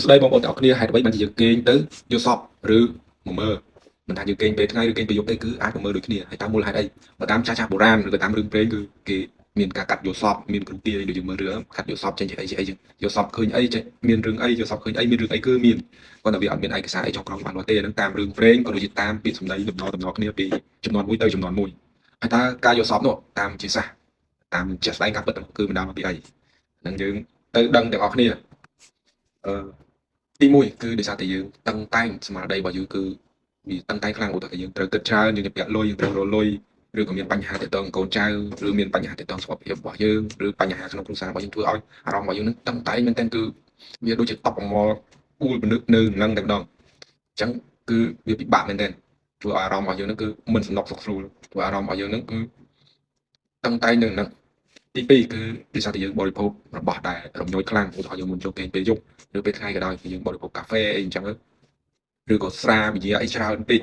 ស្ដីបងប្អូនទាំងអស់គ្នាហេតុអ្វីបានជាយើងគេងទៅយល់សពឬមកមើលមិនថាយើងគេងពេលថ្ងៃឬគេងពេលយប់ទេគឺអាចមកមើលដូចគ្នាហើយតាមមូលហេតុអីបើតាមចាស់បុរាណឬក៏តាមរឿងព្រេងគឺគេមានការកាត់យល់សពមានគ្រូទាយដូចយើងមើលរឿងកាត់យល់សពចេញជាអីជាអីចឹងយល់សពឃើញអីចេះមានរឿងអីយល់សពឃើញអីមានរឿងអីគឺមានគាត់តែវាអត់មានឯកសារអីចុះក្រោមច្បាស់លាស់ទេហ្នឹងតាមរឿងព្រេងក៏ដូចជាតាមពាក្យសម្ដីដំណរគ្នាពីចំនួនមួយទៅចំនួនមួយហើយតើការយល់សពនោះតាមជាសាសតាមជាក់ស្ដែងការពិតគឺបណ្ដាលមកពីអីហ្នឹងយើងទៅដឹងទាំងអស់គ្នាអឺ ទីមួយគឺដោយសារតែយើងតឹងតែងស្មារតីរបស់យើងគឺវាតឹងតែងខ្លាំងឧទាហរណ៍ថាយើងត្រូវគិតច្រើនយើងពាក់លុយយើងត្រូវរកលុយឬក៏មានបញ្ហាទាក់ទងកូនចៅឬមានបញ្ហាទាក់ទងសុខភាពរបស់យើងឬបញ្ហាក្នុងគ្រួសាររបស់យើងធ្វើឲ្យអារម្មណ៍របស់យើងនឹងតឹងតែងមែនទែនគឺវាដូចជាតប់ប្រមល់គូលពិនិត្យនៅនឹងតែម្ដងអញ្ចឹងគឺវាពិបាកមែនទែនធ្វើឲ្យអារម្មណ៍របស់យើងនឹងគឺមិនសំណុកសុខស្រួលធ្វើអារម្មណ៍របស់យើងនឹងគឺតឹងតែងនឹងហ្នឹងទីពីរគឺដោយសារតែយើងបរិភោគរបស់ដែលរំញោចខ្លាំងឧទាហរណ៍យើងមុនចូលគេងពេលយប់ឬពេលថ្ងៃក៏ដោយយើងបរិភោគកាហ្វេអីអញ្ចឹងឬក៏ស្រាបញ្ញាអីច្រើនពេក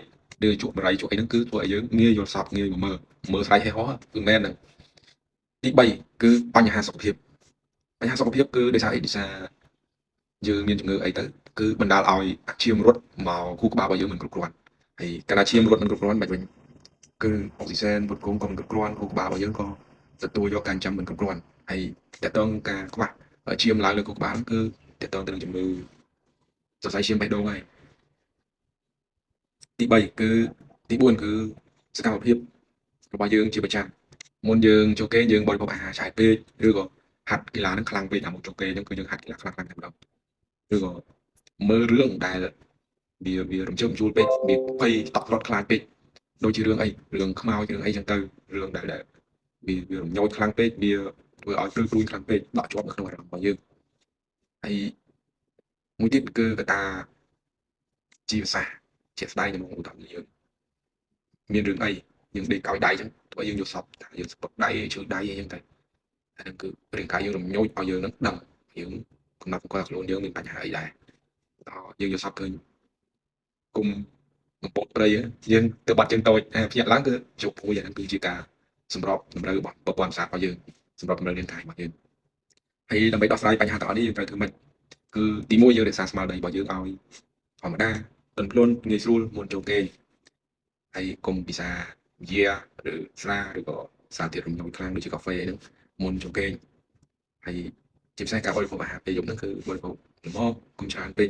ឬជក់បរិយជក់អីហ្នឹងគឺធ្វើឲ្យយើងងាយយល់សប្តិងាយមើលស្រាយហេះហោះគឺមែនហ្នឹងទី3គឺបញ្ហាសុខភាពគឺដោយសារអីដោយសារយើងមានជំងឺអីទៅគឺបណ្ដាលឲ្យអាឈាមរត់មកខួរក្បាលរបស់យើងមិនគ្រប់គ្រាន់ហើយកាលណាឈាមរត់មិនគ្រប់គ្រាន់មិនវិញគឺអុកស៊ីសែនពុតគង់ក៏មិនគ្រប់គ្រាន់ខួរក្បាលរបស់យើងក៏ទទួលយកការចាំមិនគ្រប់គ្រាន់ហើយតើតើការខ្វះឈាមឡើងលើខួរក្បាលគឺតើតើទៅនឹងជំងឺសរសៃឈាមបេះដូងហើយទី3គឺទី4គឺសកម្មភាពរបស់យើងជាប្រចាំមុនយើងចូលគេយើងបរិភោគអាហារឆាយពេកឬក៏ហាត់កីឡានឹងខ្លាំងពេកដល់មកចូលគេអញ្ចឹងគឺយើងហាត់កីឡាខ្លាំងតែម្ដងឬក៏មើលរឿងដែលវារំជើបជួលពេកវាភ័យតក់ស្លុតខ្លាចពេកដូចជារឿងអីរឿងខ្មោចរឿងអីចឹងទៅរឿងដែលវារំញោចខ្លាំងពេកវាធ្វើឲ្យព្រឺព្រួយខ្លាំងពេកដកជាប់នៅក្នុងអារម្មណ៍របស់យើងហើយមួយទៀតគឺកត្តាជីវសាស្ត្រជាក់ស្ដែងនៅក្នុងឧទាហរណ៍យើងមានរឿងអីយើងដេកកោយដៃចឹងធ្វើឲ្យយើងយល់សប្តិថាយើងស្ពឹកដៃឈឺដៃអីចឹងទៅអាហ្នឹងគឺរាងកាយយើងរំញោចឲ្យយើងនឹងដឹងយើងកំណត់គាត់ខ្លួនយើងមានបញ្ហាអីដែរដល់យើងយល់សប្តិឃើញគុំកំពតព្រៃយើងទៅបាត់ជើងតូចភ្ញាក់ឡើងគឺជោគភួយអាហ្នឹងគឺជាការសម្របតម្រូវរបស់ប្រព័ន្ធប្រសាទរបស់យើងសម្របតម្រូវរាងកាយរបស់យើងហើយដើម្បីដោះស្រាយបញ្ហាទាំងអស់នេះយើងត្រូវធ្វើម៉េចគឺទីមួយយើងរក្សាស្មារតីរបស់យើងឲ្យធម្មតាទន់ភ្លន់ងាយស្រួលមុនចូលគេងហើយកុំពិសាយាឬស្រាឬក៏សារធាតុរំញោចខ្លាំងដូចជាកាហ្វេអីហ្នឹងមុនចូលគេងហើយជាពិសេសការបរិភោគអាហារពេលយប់ហ្នឹងគឺបរិភោគល្មមកុំច្រើនពេក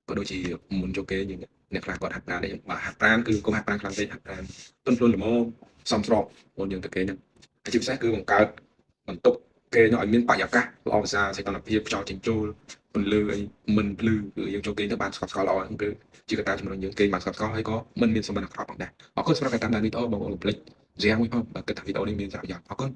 ក៏ដូចជាមុនចូលគេងយើងអ្នកខ្លះគាត់ហាត់ប្រាណដែរបើហាត់ប្រាណគឺកុំហាត់ប្រាណខ្លាំងពេកហាត់ប្រាណទន់ភ្លន់ល្មមសមស្របមុនយើងទៅគេងហ្នឹងហើយជាពិសេសគឺបង្កើតបន្ទប់គេងឲ្យមានបរិយាកាសល្អប្រសើរសីតុណ្ហភាពខ្យល់ចេញចូលពន្លឺអីមិនភ្លឺគឺយើងចូលគេងទៅបានស្កប់ស្កល់ល្អហ្នឹងគឺជាកត្តាជំរុញយើងគេងបានស្កប់ស្កល់ហើយក៏មិនមានសម្បត្តិអាក្រក់ផងដែរអរគុណសម្រាប់ការតាមដានវីដេអូបងប្អូនកុំភ្លេច share មួយផងបើគិតថាវីដេអូនេះមានសារៈប្រយោជន៍អរគុណ